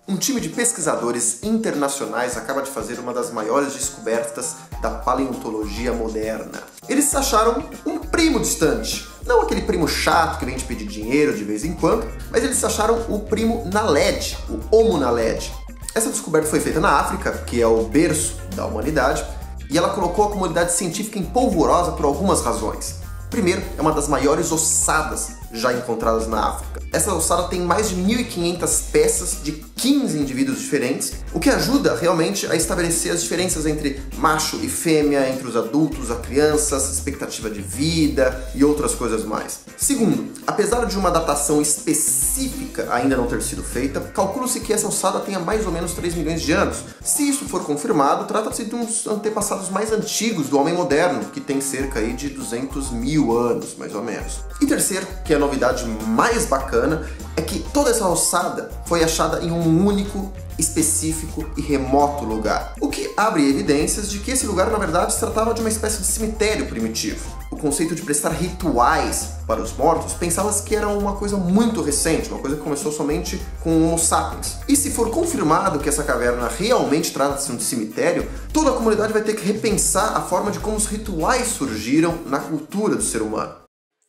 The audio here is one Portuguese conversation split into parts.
Um time de pesquisadores internacionais acaba de fazer uma das maiores descobertas da paleontologia moderna. Eles acharam um primo distante. Não aquele primo chato que vem te pedir dinheiro de vez em quando, mas eles acharam o primo Naledi, o Homo Naledi. Essa descoberta foi feita na África, que é o berço da humanidade, e ela colocou a comunidade científica em polvorosa por algumas razões. Primeiro, é uma das maiores ossadas já encontradas na África. Essa ossada tem mais de 1.500 peças de 15 indivíduos diferentes, o que ajuda realmente a estabelecer as diferenças entre macho e fêmea, entre os adultos, as crianças, expectativa de vida e outras coisas mais. Segundo, apesar de uma datação específica ainda não ter sido feita, calcula-se que essa ossada tenha mais ou menos 3 milhões de anos. Se isso for confirmado, trata-se de uns antepassados mais antigos do homem moderno, que tem cerca aí de 200 mil anos, mais ou menos. E terceiro, que é a novidade mais bacana, é que toda essa ossada foi achada em um único, específico e remoto lugar, o que abre evidências de que esse lugar na verdade se tratava de uma espécie de cemitério primitivo. O conceito de prestar rituais para os mortos pensava-se que era uma coisa muito recente, uma coisa que começou somente com o Homo sapiens. E se for confirmado que essa caverna realmente trata-se de um cemitério, toda a comunidade vai ter que repensar a forma de como os rituais surgiram na cultura do ser humano.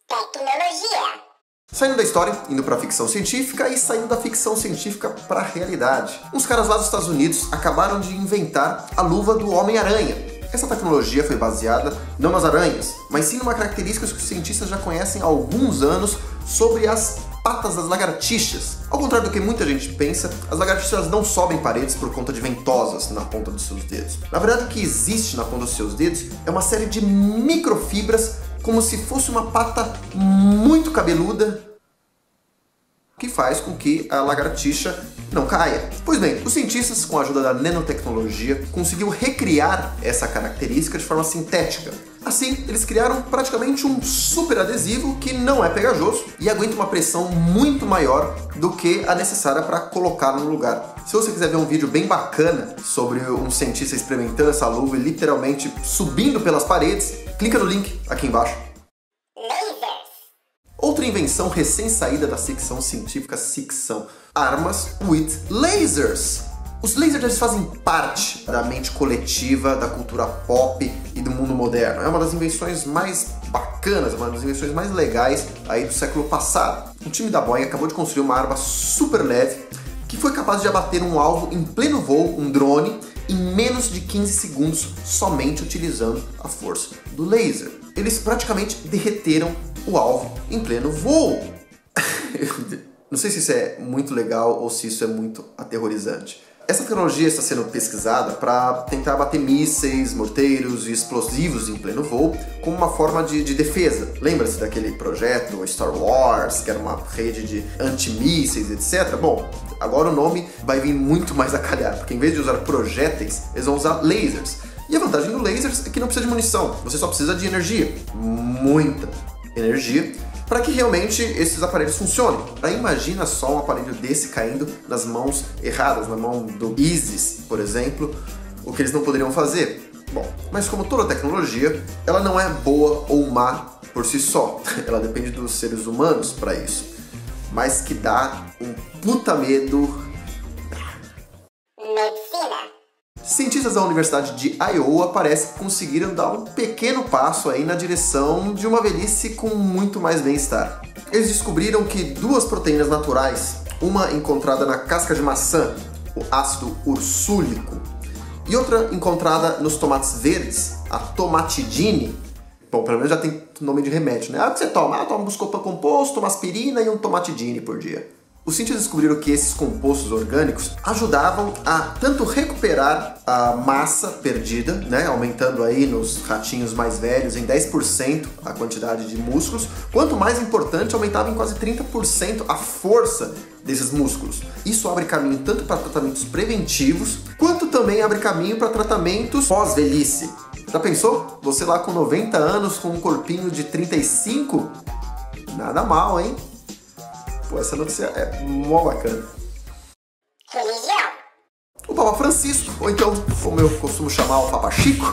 Tecnologia. Saindo da história, indo para a ficção científica e saindo da ficção científica para a realidade. Uns caras lá dos Estados Unidos acabaram de inventar a luva do Homem-Aranha. Essa tecnologia foi baseada não nas aranhas, mas sim numa característica que os cientistas já conhecem há alguns anos sobre as patas das lagartixas. Ao contrário do que muita gente pensa, as lagartixas não sobem paredes por conta de ventosas na ponta dos seus dedos. Na verdade, o que existe na ponta dos seus dedos é uma série de microfibras, como se fosse uma pata muito cabeluda, que faz com que a lagartixa não caia. Pois bem, os cientistas, com a ajuda da nanotecnologia, conseguiram recriar essa característica de forma sintética. Assim, eles criaram praticamente um super adesivo que não é pegajoso e aguenta uma pressão muito maior do que a necessária para colocar no lugar. Se você quiser ver um vídeo bem bacana sobre um cientista experimentando essa luva e literalmente subindo pelas paredes, clica no link aqui embaixo. Outra invenção recém-saída da ficção científica, armas with lasers. Os lasers eles fazem parte da mente coletiva, da cultura pop e do mundo moderno. É uma das invenções mais bacanas, uma das invenções mais legais aí do século passado. O time da Boeing acabou de construir uma arma super leve que foi capaz de abater um alvo em pleno voo, um drone, em menos de 15 segundos, somente utilizando a força do laser. Eles praticamente derreteram o alvo em pleno voo. Não sei se isso é muito legal ou se isso é muito aterrorizante. Essa tecnologia está sendo pesquisada para tentar abater mísseis, morteiros e explosivos em pleno voo como uma forma de defesa. Lembra-se daquele projeto Star Wars, que era uma rede de antimísseis, etc? Bom, agora o nome vai vir muito mais a calhar, porque em vez de usar projéteis, eles vão usar lasers. E a vantagem do lasers é que não precisa de munição, você só precisa de energia, muita energia, para que realmente esses aparelhos funcionem. Aí imagina só um aparelho desse caindo nas mãos erradas, na mão do ISIS, por exemplo, o que eles não poderiam fazer. Bom, mas como toda tecnologia, ela não é boa ou má por si só, ela depende dos seres humanos para isso, mas que dá um puta medo. Cientistas da Universidade de Iowa parece que conseguiram dar um pequeno passo aí na direção de uma velhice com muito mais bem-estar. Eles descobriram que duas proteínas naturais, uma encontrada na casca de maçã, o ácido ursúlico, e outra encontrada nos tomates verdes, a tomatidine, bom, pelo menos já tem nome de remédio, né? Ah, o que você toma? Toma um buscopan composto, uma aspirina e um tomatidine por dia. Os cientistas descobriram que esses compostos orgânicos ajudavam a tanto recuperar a massa perdida, né, aumentando aí nos ratinhos mais velhos em 10% a quantidade de músculos, quanto mais importante, aumentava em quase 30% a força desses músculos. Isso abre caminho tanto para tratamentos preventivos, quanto também abre caminho para tratamentos pós-velhice. Já pensou? Você lá com 90 anos, com um corpinho de 35? Nada mal, hein? Pô, essa notícia é mó bacana. Religião. O Papa Francisco, ou então, como eu costumo chamar, o Papa Chico,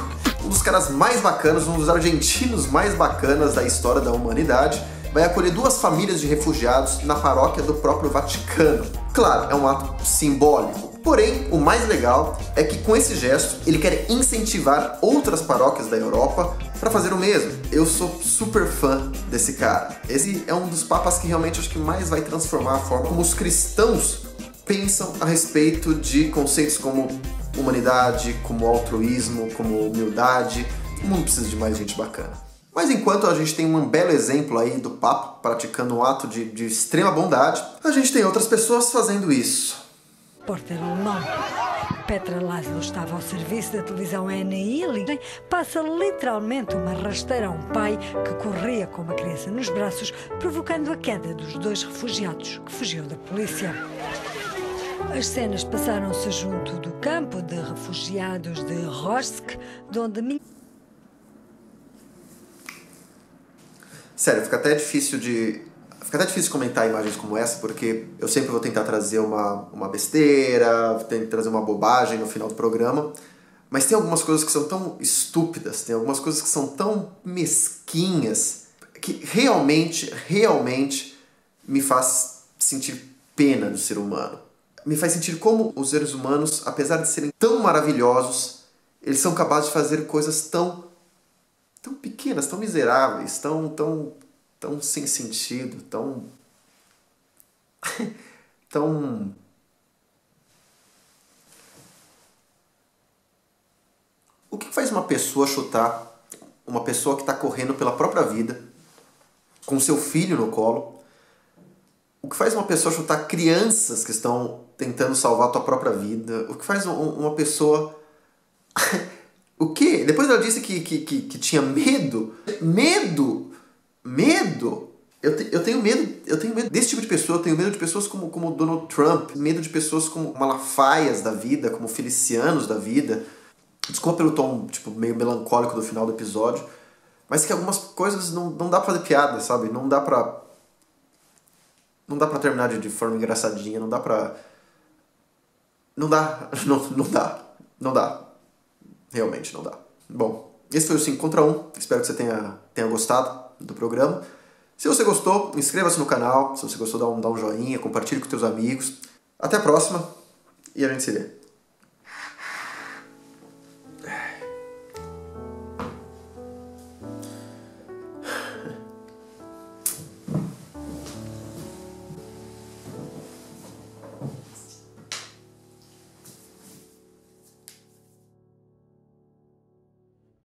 um dos caras mais bacanas, um dos argentinos mais bacanas da história da humanidade, vai acolher duas famílias de refugiados na paróquia do próprio Vaticano. Claro, é um ato simbólico, porém o mais legal é que com esse gesto ele quer incentivar outras paróquias da Europa para fazer o mesmo. Eu sou super fã desse cara. Esse é um dos papas que realmente acho que mais vai transformar a forma como os cristãos pensam a respeito de conceitos como humanidade, como altruísmo, como humildade. O mundo precisa de mais gente bacana. Mas enquanto a gente tem um belo exemplo aí do Papa praticando um ato de extrema bondade, a gente tem outras pessoas fazendo isso. Repórter alemão Petra Laszlo estava ao serviço da televisão NI e passa literalmente uma rasteira a um pai que corria com uma criança nos braços, provocando a queda dos 2 refugiados que fugiam da polícia. As cenas passaram-se junto do campo de refugiados de Rosk, de onde... Sério, fica até difícil comentar imagens como essa, porque eu sempre vou tentar trazer uma besteira, tentar trazer uma bobagem no final do programa, mas tem algumas coisas que são tão estúpidas, tem algumas coisas que são tão mesquinhas, que realmente me faz sentir pena do ser humano. Me faz sentir como os seres humanos, apesar de serem tão maravilhosos, eles são capazes de fazer coisas tão pequenas, tão miseráveis, tão sem sentido, tão O que faz uma pessoa chutar uma pessoa que está correndo pela própria vida, com seu filho no colo? O que faz uma pessoa chutar crianças que estão tentando salvar a tua própria vida? O que faz uma pessoa... O quê? Depois ela disse que tinha medo. Medo? Eu tenho medo desse tipo de pessoa. Eu tenho medo de pessoas como Donald Trump. Medo de pessoas como Malafaias da vida, como Felicianos da vida. Desculpa pelo tom meio melancólico do final do episódio, mas que algumas coisas não dá pra fazer piada, sabe? Não dá pra terminar de forma engraçadinha. Não dá. Realmente não dá. Bom, esse foi o 5 contra 1. Espero que você tenha gostado do programa. Se você gostou, inscreva-se no canal. Se você gostou, dá um joinha, compartilhe com seus amigos. Até a próxima e a gente se vê.